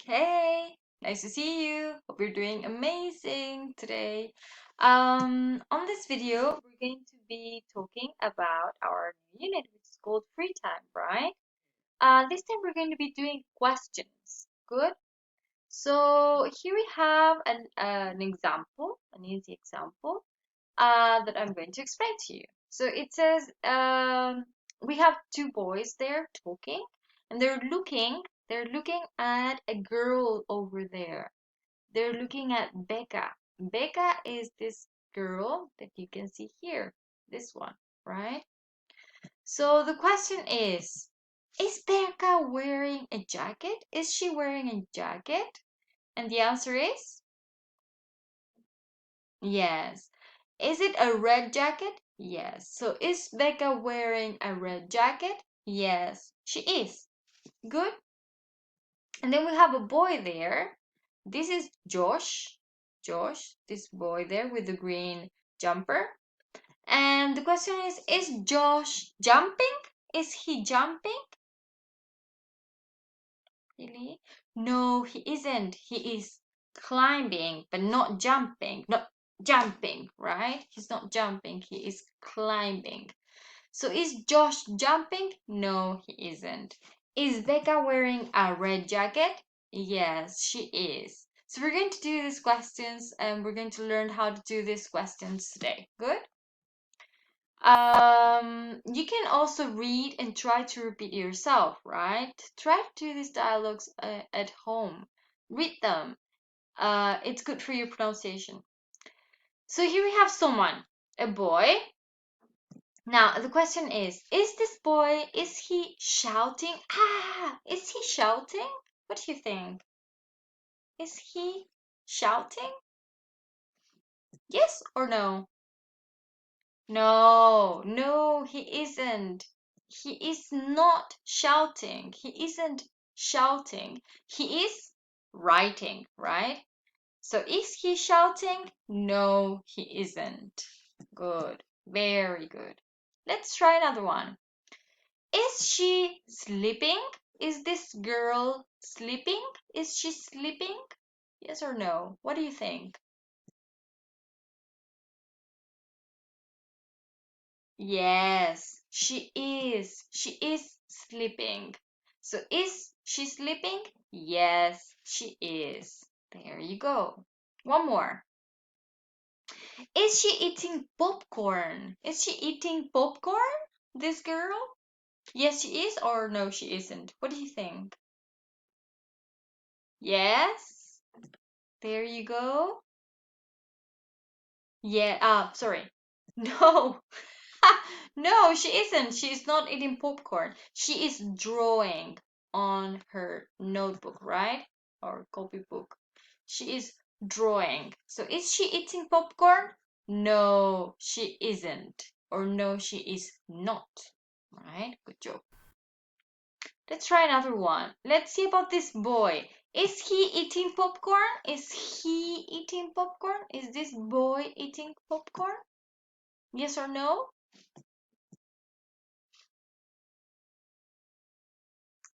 Hey, nice to see you. Hope you're doing amazing today. On this video, we're going to be talking about our new unit, which is called free time, right? This time we're going to be doing questions. Good. So here we have an example, an easy example, that I'm going to explain to you. So it says we have two boys there talking, and they're looking at a girl over there. They're looking at Becca. Becca is this girl that you can see here, this one, right? So the question is Becca wearing a jacket? Is she wearing a jacket? And the answer is yes. Is it a red jacket? Yes. So is Becca wearing a red jacket? Yes, she is. Good. And then we have a boy there. This is Josh. Josh, this boy there with the green jumper. And the question is Josh jumping? Is he jumping? Really? No, he isn't. He is climbing, but not jumping. Not jumping, right? He's not jumping. He is climbing. So is Josh jumping? No, he isn't. Is Becca wearing a red jacket? Yes, she is. So we're going to do these questions and we're going to learn how to do these questions today. Good? You can also read and try to repeat yourself, right? Try to do these dialogues at home. Read them. It's good for your pronunciation. So here we have someone, a boy. Now the question is this boy, is he shouting? Is he shouting? What do you think? Is he shouting? Yes or no? No, he isn't. He is not shouting. He isn't shouting. He is writing, right? So is he shouting? No, he isn't. Good. Very good. Let's try another one. Is she sleeping? Is this girl sleeping? Is she sleeping? Yes or no? What do you think? Yes, she is. She is sleeping. So is she sleeping? Yes, she is. There you go. One more. Is she eating popcorn? Is she eating popcorn? This girl? Yes, she is, or no, she isn't. What do you think? Yes. There you go. Yeah, sorry. No. No, she isn't. She's not eating popcorn. She is drawing on her notebook, right? Or copybook. She is drawing. So is she eating popcorn? No, she isn't. Or no, she is not. Right? Good job. Let's try another one. Let's see about this boy. Is he eating popcorn? Is he eating popcorn? Is this boy eating popcorn? Yes or no?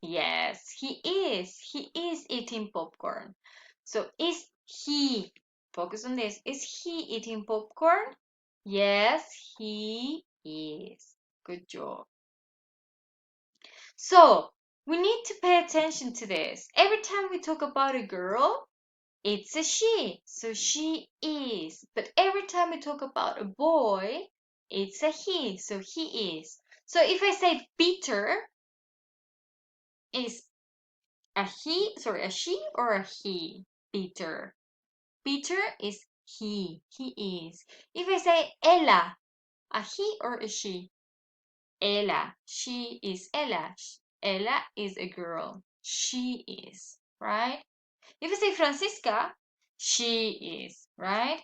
Yes, he is. He is eating popcorn. So is he, focus on this, is he eating popcorn? Yes, he is. Good job. So we need to pay attention to this. Every time we talk about a girl, it's a she. So she is. But every time we talk about a boy, it's a he. So he is. So if I say Peter is a he, sorry, a she or a he? Peter. Peter is he. He is. If I say Ella, a he or a she? Ella. She is Ella. Ella is a girl. She is, right? If I say Francisca, she is, right?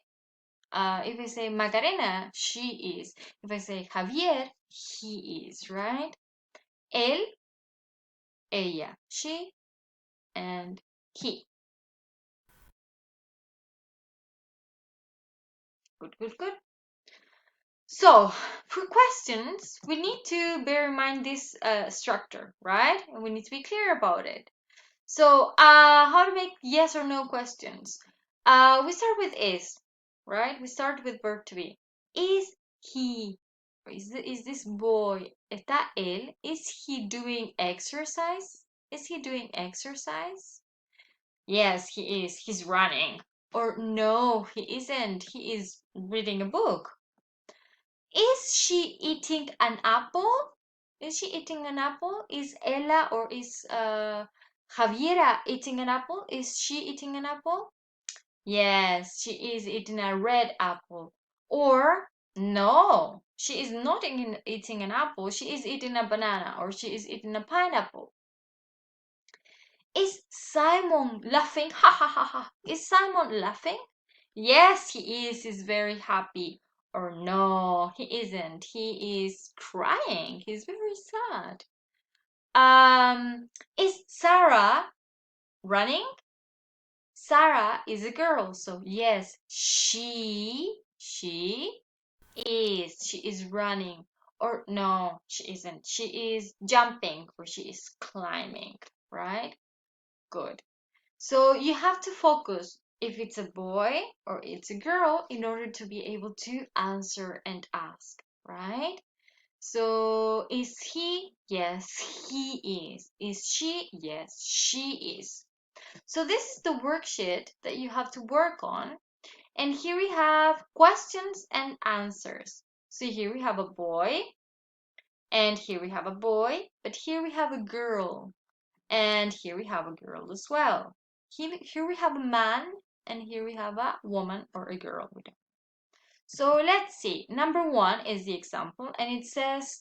If I say Macarena, she is. If I say Javier, he is, right? Él, ella, she, and he. Good, good, good. So, for questions, we need to bear in mind this structure, right? And we need to be clear about it. So, how to make yes or no questions? We start with is, right? We start with verb to be. Is he, or is this boy, está él? Is he doing exercise? Is he doing exercise? Yes, he is. He's running. Or no, he isn't. He is reading a book. Is she eating an apple? Is she eating an apple? Is Ella or is Javiera eating an apple? Is she eating an apple? Yes, she is eating a red apple. Or no, she is not eating an apple. She is eating a banana or she is eating a pineapple. Is Simon laughing? Ha ha ha ha. Is Simon laughing? Yes, he is. He's very happy. Or no, he isn't. He is crying. He's very sad. Is Sarah running? Sarah is a girl, so yes, she is. She is running. Or no, she isn't. She is jumping or she is climbing, right? Good. So you have to focus if it's a boy or it's a girl in order to be able to answer and ask, right? So is he? Yes, he is. Is she? Yes, she is. So this is the worksheet that you have to work on. And here we have questions and answers. So here we have a boy, and here we have a boy, but here we have a girl. And here we have a girl as well. Here we have a man, and here we have a woman or a girl. So let's see. Number one is the example, and it says,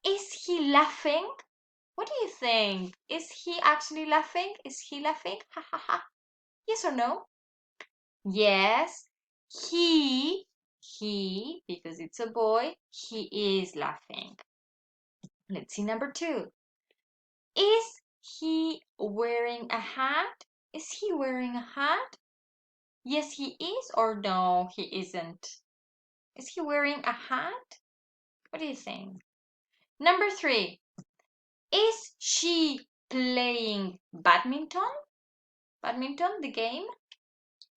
is he laughing? What do you think? Is he actually laughing? Is he laughing? Ha ha ha. Yes or no? Yes. He, because it's a boy, he is laughing. Let's see number two. Is he wearing a hat? Is he wearing a hat? Yes, he is, or no, he isn't. Is he wearing a hat? What do you think? Number three, is she playing badminton? Badminton, the game?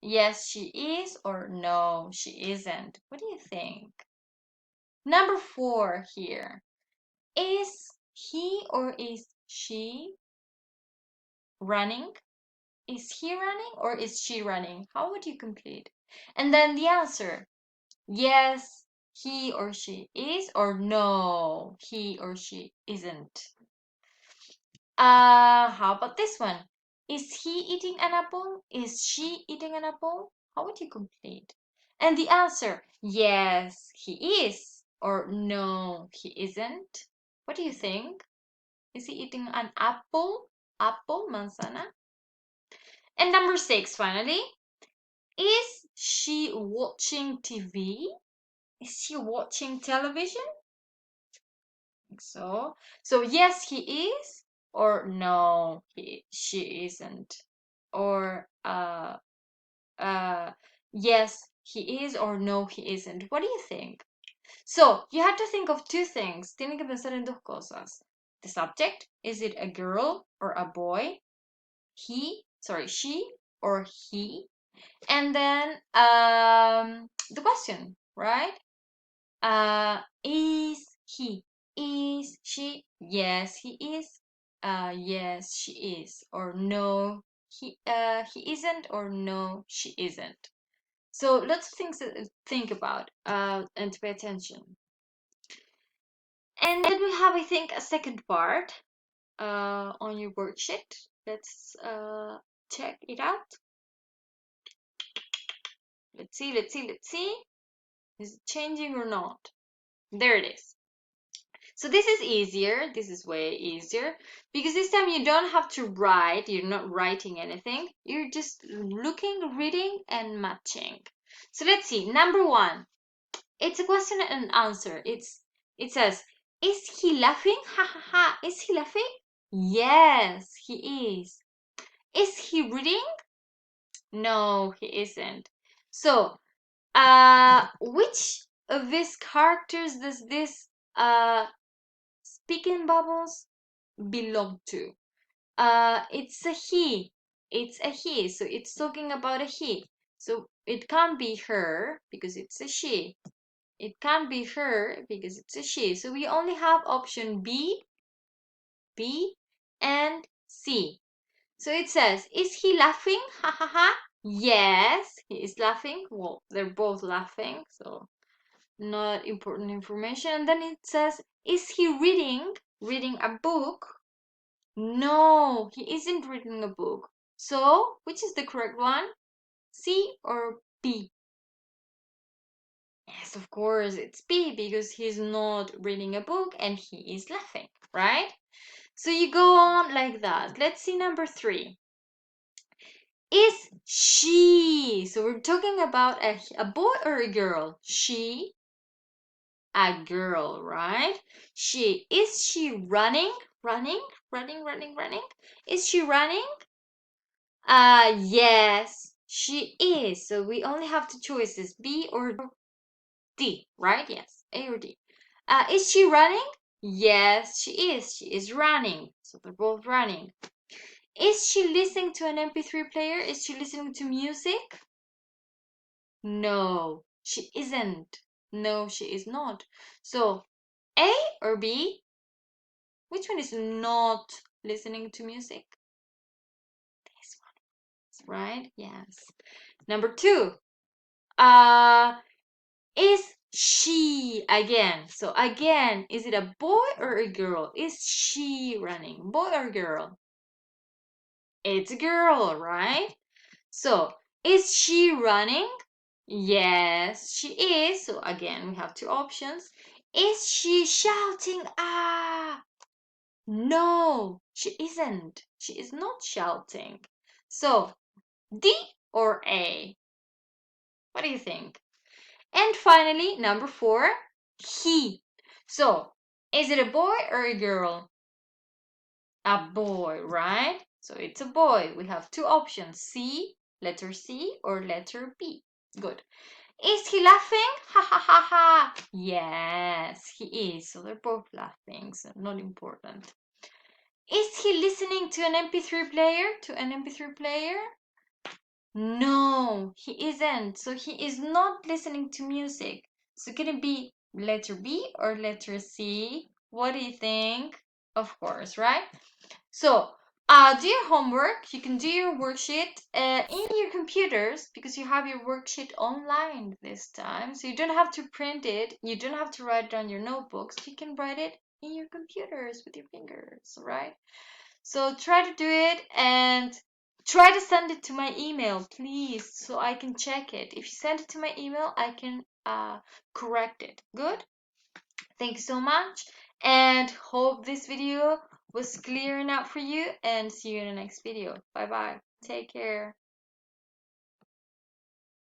Yes, she is, or no, she isn't. What do you think? Number four here, is he or is she running? Is he running or is she running? How would you complete? And then the answer. Yes, he or she is, or no, he or she isn't. How about this one? Is he eating an apple? Is she eating an apple? How would you complete? And the answer, yes, he is, or no, he isn't. What do you think? Is he eating an apple? Apple, manzana? And number six, finally, is she watching TV? Is she watching television? I think so. So yes, he is, or no, she isn't. Or yes, he is, or no, he isn't. What do you think? So you have to think of two things. Tienen que pensar en dos cosas. The subject, is it a girl or a boy? She or he? And then the question, right? Is he? Is she? Yes, he is. Yes, she is. Or no, he isn't. Or no, she isn't. So lots of things to think about and to pay attention. And then we have, I think, a second part on your worksheet. Let's check it out. Let's see, let's see, let's see. Is it changing or not? There it is. So this is easier. This is way easier because this time you don't have to write. You're not writing anything. You're just looking, reading, and matching. So let's see. Number one. It's a question and answer. It says, is he laughing? Ha ha ha. Is he laughing? Yes, he is. Is he reading? No, he isn't. So, which of these characters does this speaking bubbles belong to? It's a he. It's a he. So it's talking about a he. So it can't be her because it's a she. It can't be her because it's a she. So we only have option B, and C. So it says, is he laughing? Ha ha ha. Yes, he is laughing. Well, they're both laughing, so not important information. And then it says, is he reading a book? No, he isn't reading a book. So, which is the correct one? C or B? Yes, of course, it's B because he's not reading a book and he is laughing, right? So you go on like that. Let's see number 3. Is she? So we're talking about a boy or a girl? She, a girl, right? Is she running? Running? Is she running? Yes, she is. So we only have two choices, B or D, right? Yes, A or D. Is she running? Yes, she is. She is running. So they're both running. Is she listening to an MP3 player? Is she listening to music? No, she isn't. No, she is not. So, A or B? Which one is not listening to music? This one, right? Yes. Number 2. Is she again? So again, is it a boy or a girl? Is she running? Boy or girl? It's a girl, right? So, is she running? Yes, she is. So again, we have two options. Is she shouting? Ah, no, she isn't. She is not shouting. So, D or A? What do you think? And finally, number 4, he. So, is it a boy or a girl? A boy, right? So it's a boy. We have two options, letter C or letter B. Good. Is he laughing? Ha ha ha ha. Yes, he is. So they're both laughing, so not important. Is he listening to an MP3 player? No, he isn't. So he is not listening to music. So can it be letter B or letter C? What do you think? Of course, right? So, do your homework. You can do your worksheet in your computers because you have your worksheet online this time. So you don't have to print it. You don't have to write it on your notebooks. You can write it in your computers with your fingers, right? So try to do it and try to send it to my email, please, so I can check it. If you send it to my email, I can correct it. Good? Thank you so much and hope this video was clear enough for you and see you in the next video. Bye bye. Take care.